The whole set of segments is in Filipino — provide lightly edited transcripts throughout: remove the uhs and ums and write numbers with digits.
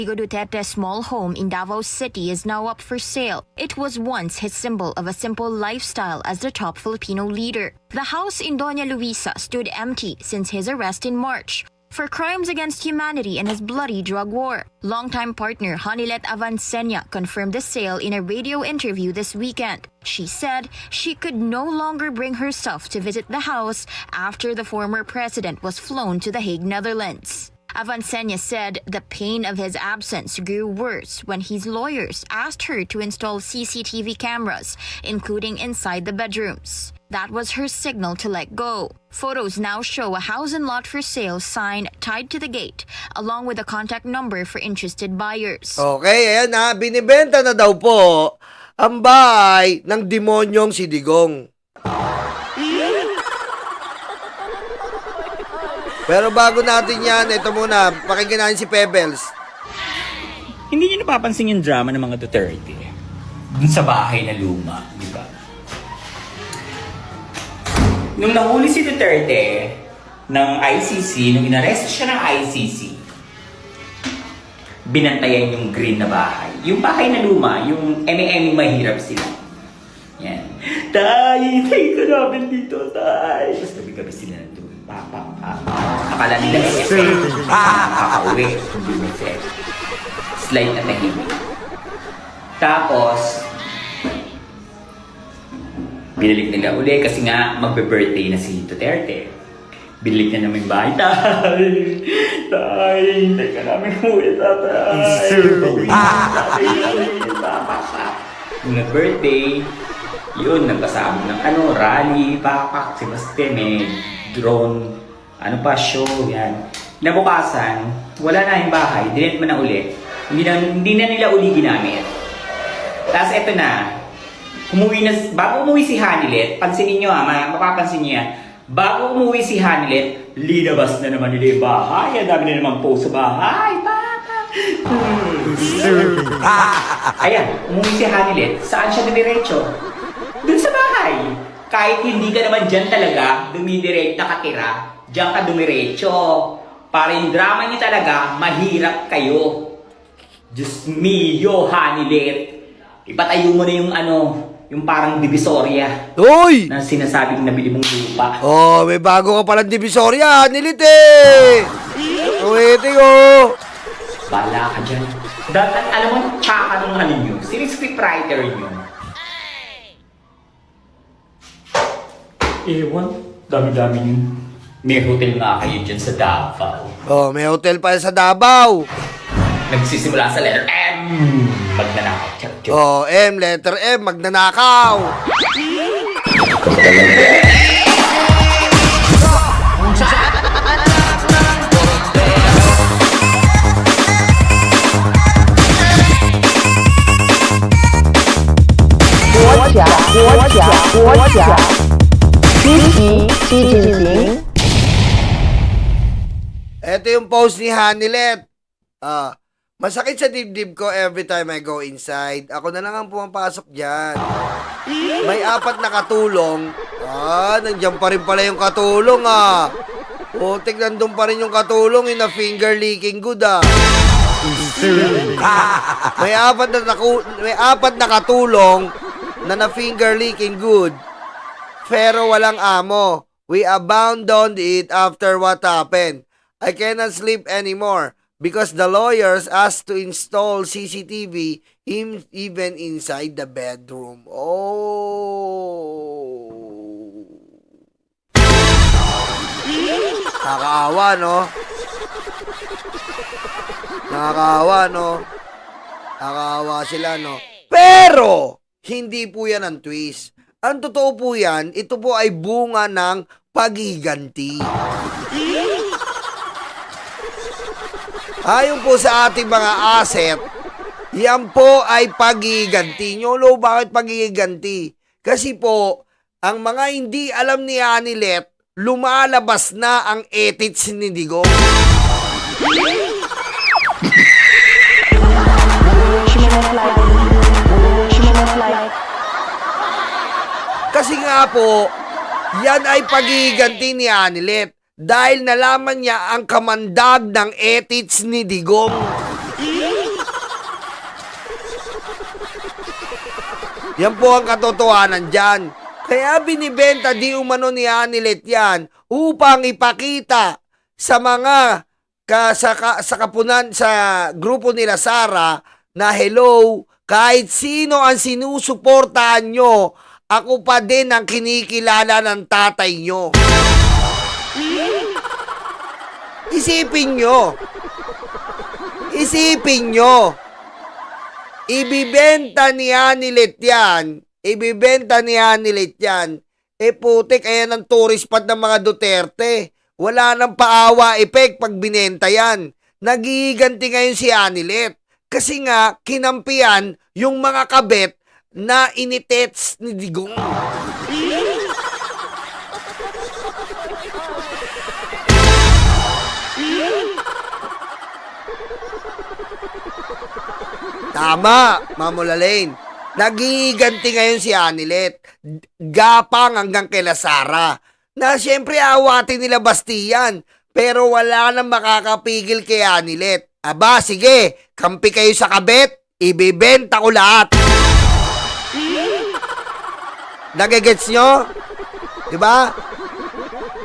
Rodrigo Duterte's small home in Davao City is now up for sale. It was once his symbol of a simple lifestyle as the top Filipino leader. The house in Doña Luisa stood empty since his arrest in March for crimes against humanity and his bloody drug war. Longtime partner Hanilet Avancenia confirmed the sale in a radio interview this weekend. She said she could no longer bring herself to visit the house after the former president was flown to The Hague, Netherlands. Avancenia said the pain of his absence grew worse when his lawyers asked her to install CCTV cameras, including inside the bedrooms. That was her signal to let go. Photos now show a house and lot for sale sign tied to the gate, along with a contact number for interested buyers. Okay, ayan na, binibenta na daw po ang bahay ng demonyong si Digong. Pero bago natin yan, ito muna, pakinggan natin si Pebbles. Hindi niyo napapansin yung drama ng mga Duterte dun sa bahay na luma, di ba? Nung nahuli si Duterte ng ICC, nung inaresto siya ng ICC, binantayan yung green na bahay. Yung bahay na luma, yung eme-eme mahirap sila. Yan. Tay, tay ka namin dito, tay. Tapos gabi-gabi sila nandun. Akala nila makakauwi. Hindi mo set. Slide na tahimik. Tapos, binalik nila uli kasi nga magbe-birthday na si Duterte. Binalik na namin bahay. Tay, hindi ka namin uwi, tatay. Nung nag-birthday, yun, nagkasama ng rally, papak, Sebastian, drone, show, yan. Nabukasan, wala na yung bahay, dinit mo na uli. Hindi na nila uli ginamit. Tapos eto na, bago umuwi si Hanilet, pansinin nyo mapapansin nyo yan, bago umuwi si Hanilet, linabas na naman nila yung bahay, ang dami na naman post sa bahay, Ayan, umuwi si Hanilet, saan siya dumiretso? Dun sa bahay. Kahit hindi ka naman dyan talaga, dumidirect na katira, dyan ka dumiretso. Para yung drama niyo talaga, mahirap kayo. Diyos mio, Hanilet. Ipatayo mo na yung parang divisoria. Uy! Na sinasabing nabili mong lupa. Oh, may bago ka palang divisoria, Hanilet eh! Waiting oh! Bala ka dyan. Alam mo, tsaka nung nyo, scriptwriter nyo. Ewan, dami-dami nyo. May hotel nga kayo dyan sa Davao. Oh, may hotel pa sa Davao. Nagsisimula sa letter M. Magnanakaw. Oh, letter M, magnanakaw. Xi Jinping. Ito yung post ni Hanilet. Masakit sa dibdib ko every time I go inside. Ako na lang ang pumapasok dyan. May 4 na katulong. Nandiyan pa rin pala yung katulong Putik, nandun pa rin yung katulong in a finger licking good May 4 na katulong na finger licking good. Pero walang amo. We abandoned it after what happened. I cannot sleep anymore because the lawyers asked to install CCTV even inside the bedroom. Oh. Nakakaawa, no? Nakakaawa sila, no? Pero, hindi po yan ang twist. Ang totoo po yan, ito po ay bunga ng pagiganti. Ayon po sa ating mga asset, yan po ay pagiganti. Nyolo, bakit pagiganti? Kasi po, ang mga hindi alam ni Hanilet, lumalabas na ang ethics ni Digong. Kasi nga po, yan ay pagiganti ni Hanilet dahil nalaman niya ang kamandag ng ethics ni Digong. Yan po ang katotohanan dyan. Kaya binibenta di umano ni Anilet yan upang ipakita sa mga sa kapunan sa grupo nila Sara na hello, kahit sino ang sinusuportahan nyo, ako pa din ang kinikilala ng tatay nyo. Isipin nyo. Isipin nyo. Ibibenta ni Anilet yan. Putik, ayan ang tourist spot ng mga Duterte. Wala nang paawa effect pag binenta yan. Nagiganti ngayon si Anilet. Kasi nga, kinampian yung mga kabet na initets ni Digong. Tama, Mamula Lane. Nagiganti ngayon si Anilet. Gapang hanggang kila Sara. Na siyempre awatin nila Bastian. Pero wala nang makakapigil kay Anilet. Aba, sige, kampi kayo sa kabet. Ibibenta ko lahat. Nagigets nyo? Diba?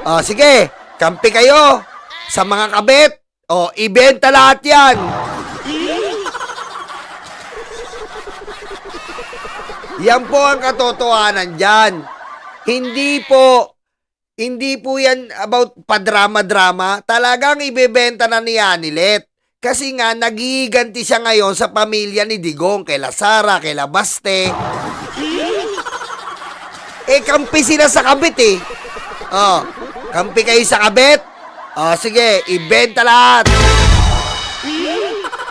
O, sige, kampi kayo sa mga kabet. O, ibenta lahat yan. Yan po ang katotohanan dyan. Hindi po yan about padrama-drama. Talagang ibebenta na ni Anilet. Kasi nga, nagiganti siya ngayon sa pamilya ni Digong. Kaila Sara, kaila Baste. Kampi sila sa kabit eh. Oh, kampi kayo sa kabit. Oh, sige, ibenta lahat.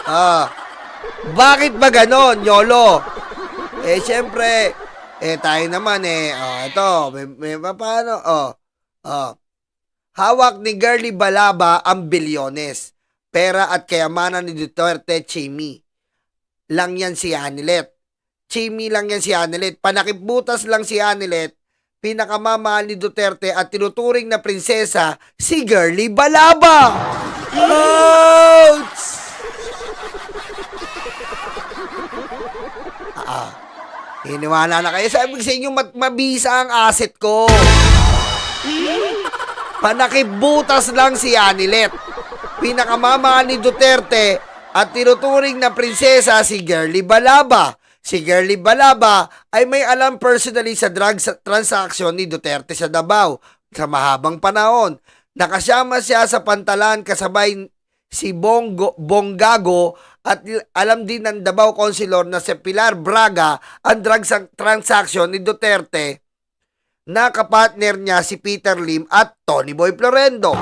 Oh, bakit ba ganon, Yolo? Siyempre, tayo naman ito, may paano, hawak ni Girly Balaba ang bilyones. Pera at kayamanan ni Duterte, Chimi. Lang yan si Anilet. Chimi lang yan si Anilet. Panakibutas lang si Anilet. Pinakamamahal ni Duterte at tinuturing na prinsesa, si Girly Balaba. Ouch! Iniwala na kayo. Sabi sa inyo, mabisa ang asset ko. Panakibutas lang si Anilet. Pinakamamahal ni Duterte at tinuturing na prinsesa si Girly Balaba. Si Girly Balaba ay may alam personally sa drug transaction ni Duterte sa Davao sa mahabang panahon. Nakasama siya sa pantalan kasabay si Bonggago at alam din ng Davao Councilor na si Pilar Braga ang drug transaction ni Duterte na kapartner niya si Peter Lim at Tony Boy Florendo.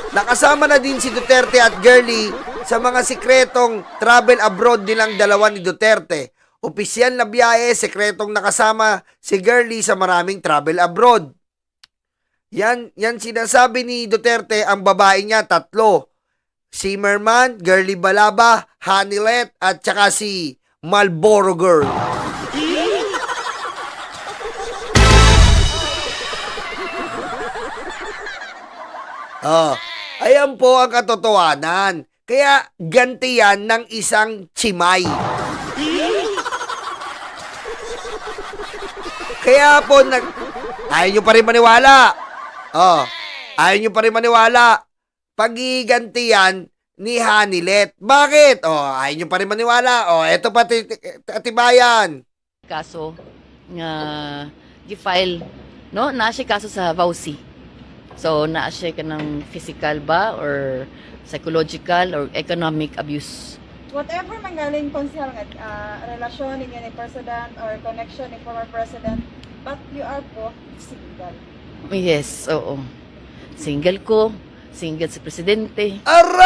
Nakasama na din si Duterte at Girly sa mga sikretong travel abroad nilang dalawa ni Duterte. Opisyal na biyahe, sikretong nakasama si Girly sa maraming travel abroad. Yan sinasabi ni Duterte, ang babae niya, 3. Zimmerman, Girly Balaba, Hanilet, at saka si Marlboro Girl. Ayan po ang katotohanan. Kaya ganti yan ng isang chimay. Kaya po, ayaw nyo pa rin maniwala. Ayaw nyo pa rin maniwala. Pagiganti yan ni Hanilet. Bakit? Ayaw nyo pa rin maniwala. Eto pa atibayan. Kaso nga gi-file, no? Naa siya kaso sa VAUSI. So, naa siya ka ng physical ba or psychological or economic abuse. Whatever manggaling konsel nga relasyon ninyo ni President or connection ni former President, but you are both single. Yes, oo. Single ko, single si Presidente. Aray!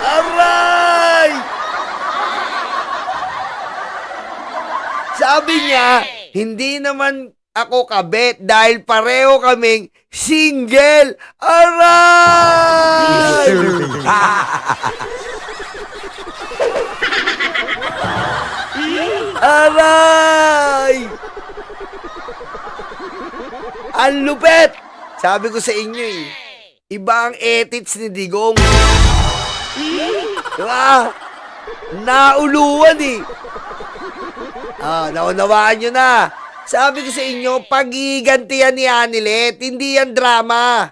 Aray! Sabi niya, hindi naman ako kabet dahil pareho kaming single. Aray! Aray! Ang lupet! Sabi ko sa inyo Iba ang edits ni Digong. Diba? Nauluan eh. Naunawaan nyo na. Sabi ko sa inyo, pagigantihan ni Anilet, hindi yan drama.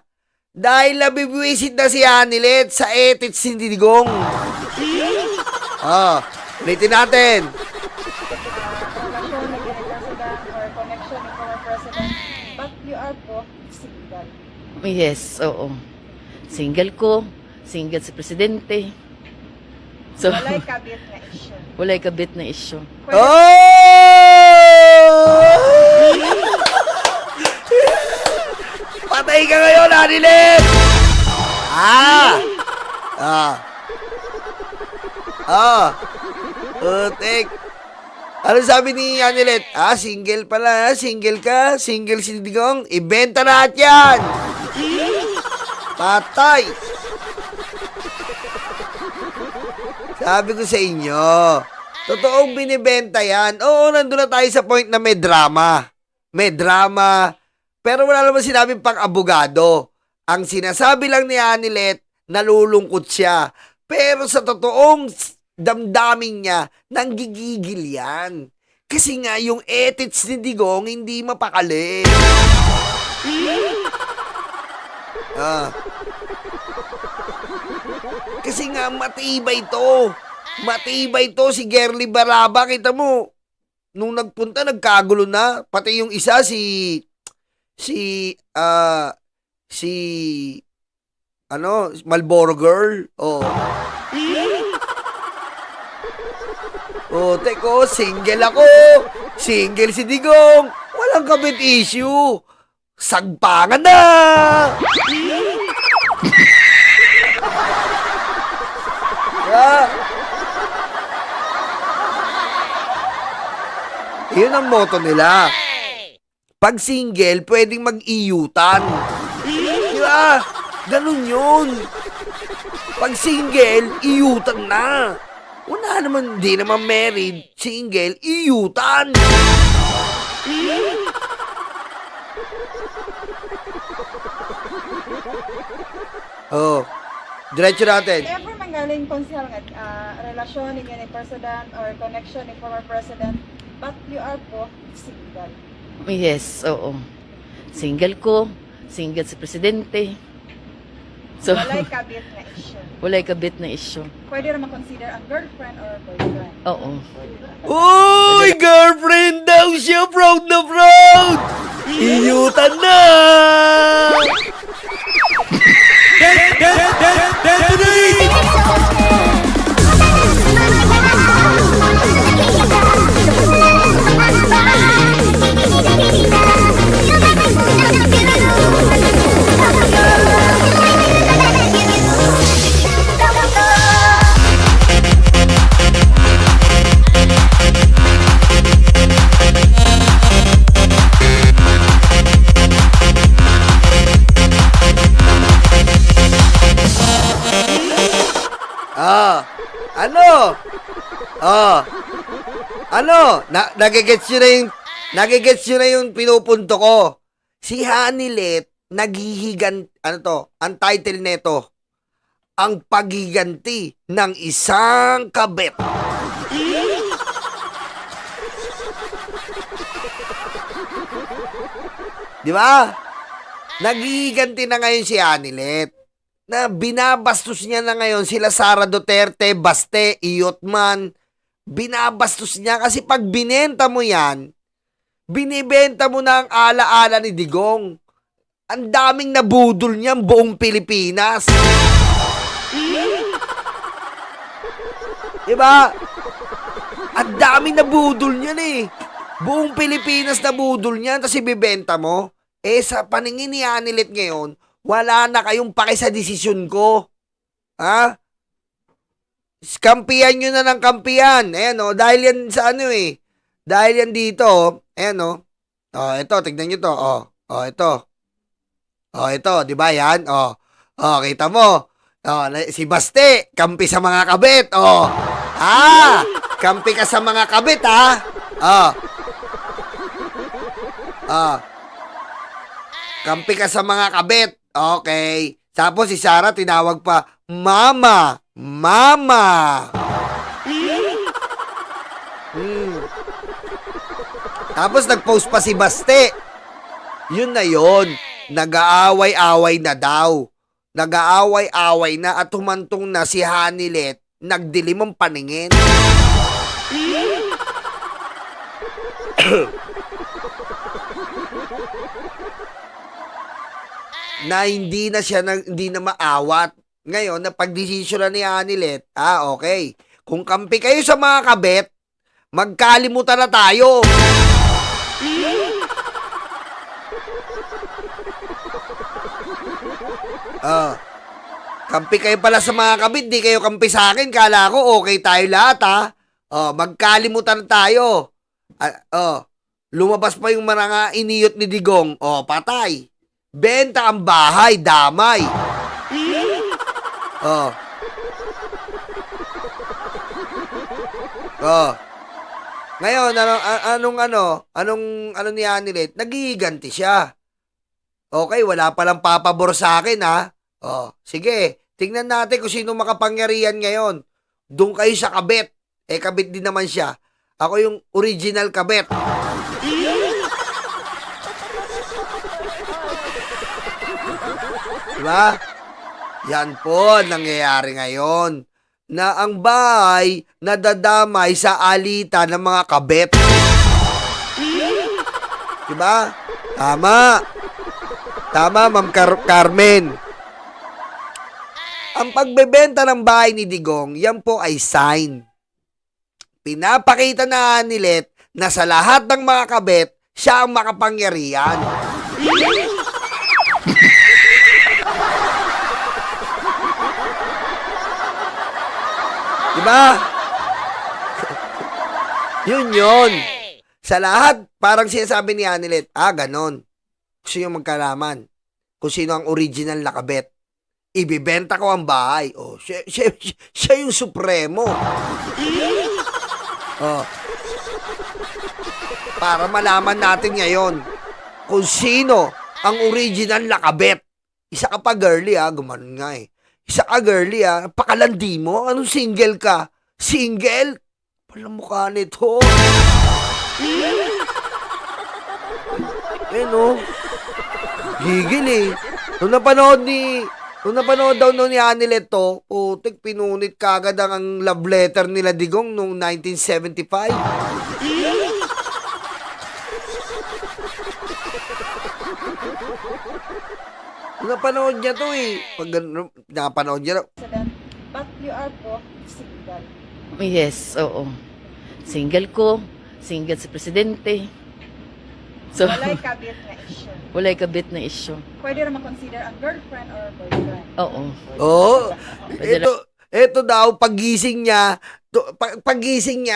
Dahil nabibwisit na si Anilet sa edits ni Digong. Ulitin natin. Relasyon ni President or connection ni former President, but you are both single. Yes, oo. Single ko, single si Presidente. So, Walay kabit nga issue. walay kabit na issue. Patay ka ngayon, Anilet! Utek. Ano sabi ni Anilet? Single pala, single ka, single si Digong, ibenta lahat yan! Patay! Sabi ko sa inyo, totoong binibenta yan. Oo, nandun na tayo sa point na may drama. May drama. Pero wala naman sinabing pang-abogado. Ang sinasabi lang ni Anilet, nalulungkot siya. Pero sa totoong damdamin niya, nanggigigil yan. Kasi nga, yung edits ni Digong, hindi mapakali. Kasi nga, matibay to. Matibay to si Gerly Baraba. Kita mo, nung nagpunta, nagkagulo na. Pati yung isa, Marlboro Girl. Teko, single ako. Single si Digong. Walang kabit issue. Sagpangan na! Yun ang motto nila. Pag single, pwedeng mag-iyutan. Di ba? Ganun yun. Pag single, iyutan na. Wala naman, di naman married. Single, iyutan. Diretso natin. Ever manggaling konsel nga relasyon ninyo ni President or connection ni former President, but you are both single. Yes, oo. Single ko, single si Presidente. So, Walay kabit nga issue. walay kabit na issue. Pwede naman consider ang girlfriend or boyfriend. Oo. Uy, girlfriend daw siya. Proud na proud. Iyutan na. Nagigets nyo na yung pinupunto ko. Si Anilet, naghihigan, ang title neto, ang paghiganti ng isang kabit. Di ba? Naghihiganti na ngayon si Anilet. Na binabastos niya na ngayon sila Sara Duterte, Baste, Iyotman. Binabastos niya kasi pag binenta mo yan, binibenta mo na ang ala-ala ni Digong. Ang daming nabudol niyan buong Pilipinas. Diba? Ang daming nabudol niyan eh. Buong Pilipinas nabudol niyan, tapos ibibenta mo. Sa paningin ni Anilet ngayon, wala na kayong pake sa desisyon ko. Ha? Kampiyan nyo na ng kampiyan. Ayan dahil yan sa dahil yan dito, ayan ito, tignan nyo to, ito. Ito, di ba yan? Kita mo. Si Baste, kampi sa mga kabit, kampi ka sa mga kabit, kampi ka sa mga kabit. Okay. Tapos si Sarah tinawag pa, Mama! Mama! Tapos nag-post pa si Baste. Yun na yun. Nag-aaway-away na daw. Nag-aaway-away na at humantong na si Hanilet. Nagdilim ang paningin. Na hindi na siya hindi na maawat. Ngayon, napag-desisyon na ni Hanilet, okay. Kung kampi kayo sa mga kabet, magkalimutan na tayo. Kampi kayo pala sa mga kabit, di kayo kampi sa akin. Kala ko okay tayo lahat, ha. Magkalimutan na tayo. Lumabas pa yung mga iniyot ni Digong. Patay. Benta ang bahay, damay. Ngayon, anong ni Hanilet? Nagiganti siya. Okay, wala palang papabor sa akin, ha? Sige, tingnan natin kung sino makapangyarihan ngayon. Doon kayo sa kabet. Kabet din naman siya. Ako yung original kabet. Diba? Yan po nangyayari ngayon. Na ang bahay nadadamay sa alitan ng mga kabet. Diba? Tama. Tama, Ma'am Carmen. Ang pagbebenta ng bahay ni Digong, yan po ay sign. Pinapakita na Hanilet na sa lahat ng mga kabet, siya ang makapangyarihan. Diba? Yun. Sa lahat, parang sinasabi ni Hanilet, ganon. Gusto nyo magkalaman kung sino ang original na kabet. Ibibenta ko ang bahay. Siya yung supremo. Para malaman natin ngayon kung sino ang original na kabet. Isa ka pa girly, gumanon nga eh. Isa ka girly, pakalandi mo. Anong single ka? Single? Palang mukha nito. Gigil eh. Nung napanood daw ni Hanilet to, putik, pinunit kagad ang love letter nila Digong noong 1975. Napanood niya to eh. Pag napanood niya, President, but you are po single. Yes, oo. Single ko, single si Presidente. So, Walay kabit na issue. walay kabit na issue. Pwede naman consider ang girlfriend or boyfriend. Oo. Ito daw, pagising niya, pagising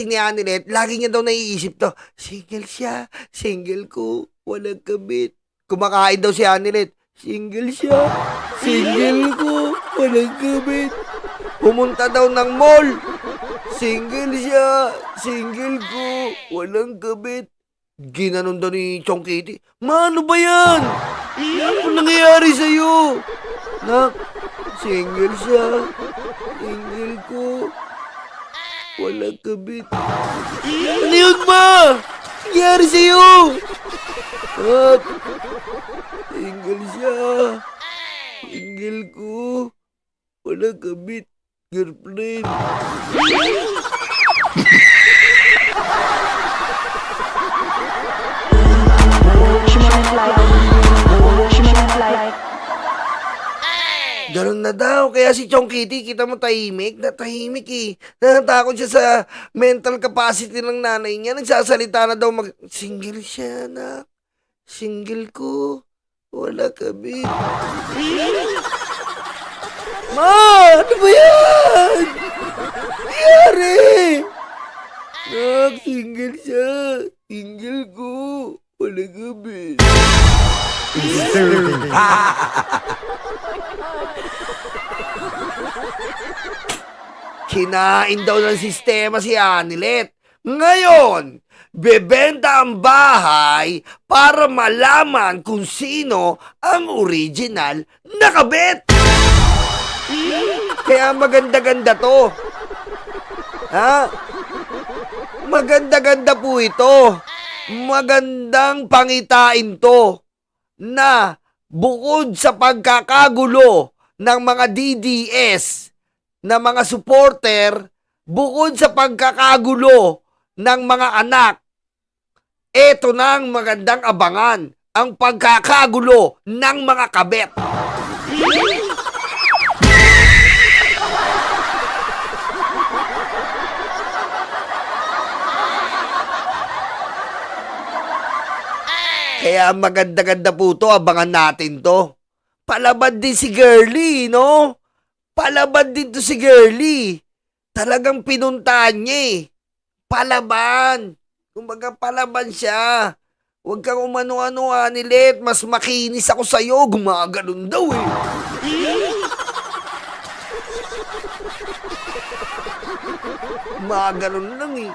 ni Hanilet, lagi niya daw naiisip to, single siya, single ko, walang kabit. Kumakain daw si Hanilet, single siya, single ko, walang kabit. Pumunta daw ng mall, single siya, single ko, walang kabit. Ginanon daw ni Chong Kitty, ano ba yan? Ano nangyayari sa'yo? Nak, single siya, single ko, walang kabit. Ano yun, ma? Nangyayari sa'yo? Nak, single siya, single ko, walang kabit, girlfriend. Ganun na daw. Kaya si Chong Kitty, kita mo tahimik? Natahimik eh. Natatakot siya sa mental capacity ng nanay niya. Nagsasalita na daw single siya, anak. Single ko. Wala kabit. Ma! Ano ba yan? Nangyari! Nak, single siya. Single ko. Wala kabit. Kinain daw ng sistema si Hanilet. Ngayon, bebenta ang bahay para malaman kung sino ang original na kabit. Kaya maganda-ganda to. Ha? Maganda-ganda po ito. Magandang pangitain to na bukod sa pagkakagulo ng mga DDS na mga supporter, bukod sa pagkakagulo ng mga anak, eto na ang magandang abangan, ang pagkakagulo ng mga kabet. Kaya maganda-ganda po to, abangan natin to. Palaban din si Girly, no? Palaban din to si Girly. Talagang pinuntahan niya eh. Palaban. Kumbaga palaban siya. Huwag kang umano-ano, Anilet. Mas makinis ako sa'yo. Gumaganon daw eh. Gumaganon lang eh.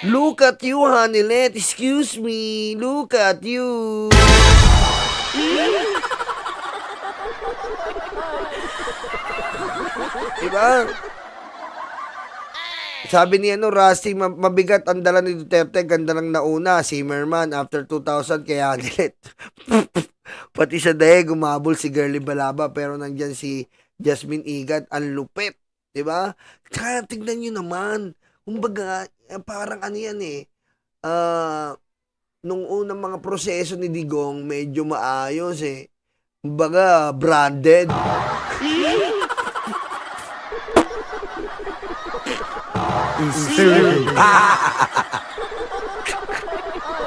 Look at you, Hanilet. Excuse me. Look at you. Diba? Sabi ni Rusty, mabigat ang dala ni Duterte. Ganda lang nauna. Zimmerman after 2000 kay Hanilet. Pati sa dahe, gumabol si Girly Balaba. Pero nandyan si Jasmine Igat. Ang lupit. Diba? Kaya tignan nyo naman. Kumbaga, parang ano yan eh. Nung unang mga proseso ni Digong, medyo maayos eh. Kumbaga, branded.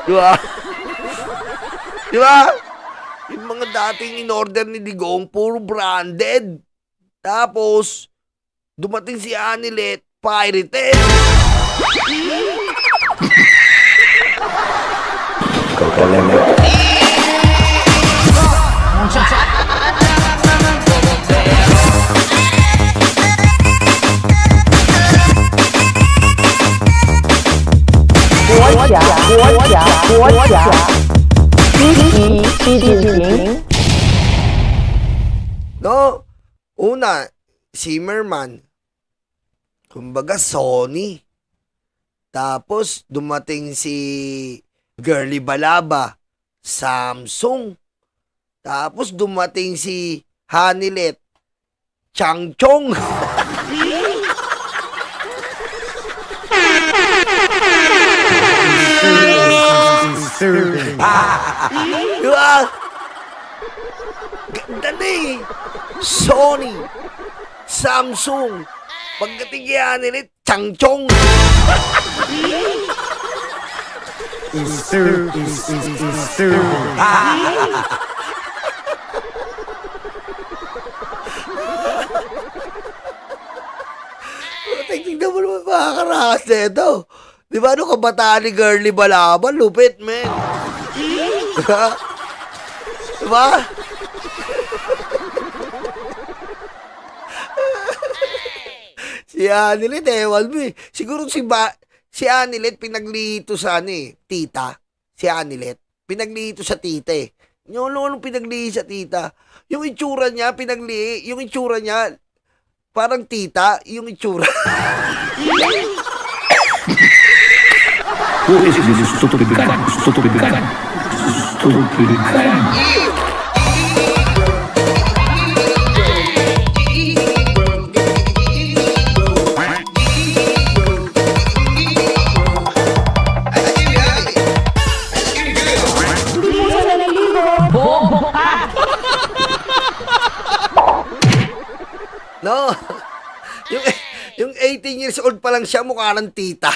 Diba? Diba? Yung mga dating in-order ni Digong, puro branded. Tapos, dumating si Anilet, pirated. No? Una, Zimmerman. Kumbaga, Sony. Tapos, dumating si Girly Balaba, Samsung. Tapos, dumating si Hanilet, Changchong. Diba? Ganda na eh. Sony, Samsung. Pagdating kay Hanilet, Changchong. Tingnan mo naman makakarakas na ito. Di ba ano kabataan ni Girly Balaba? Lupit, men. Diba? Si Anilet, ewan mo eh. Siguro si Anilet pinaglito sa tita. Si Anilet. Pinaglito sa tita eh. Yung anong pinaglihi sa tita? Yung itsura niya, yung itsura niya, parang tita, yung itsura. Who is this stupid guy? Stupid guy? Stupid guy? No? Yung 18 years old pa lang siya, mukha ng tita.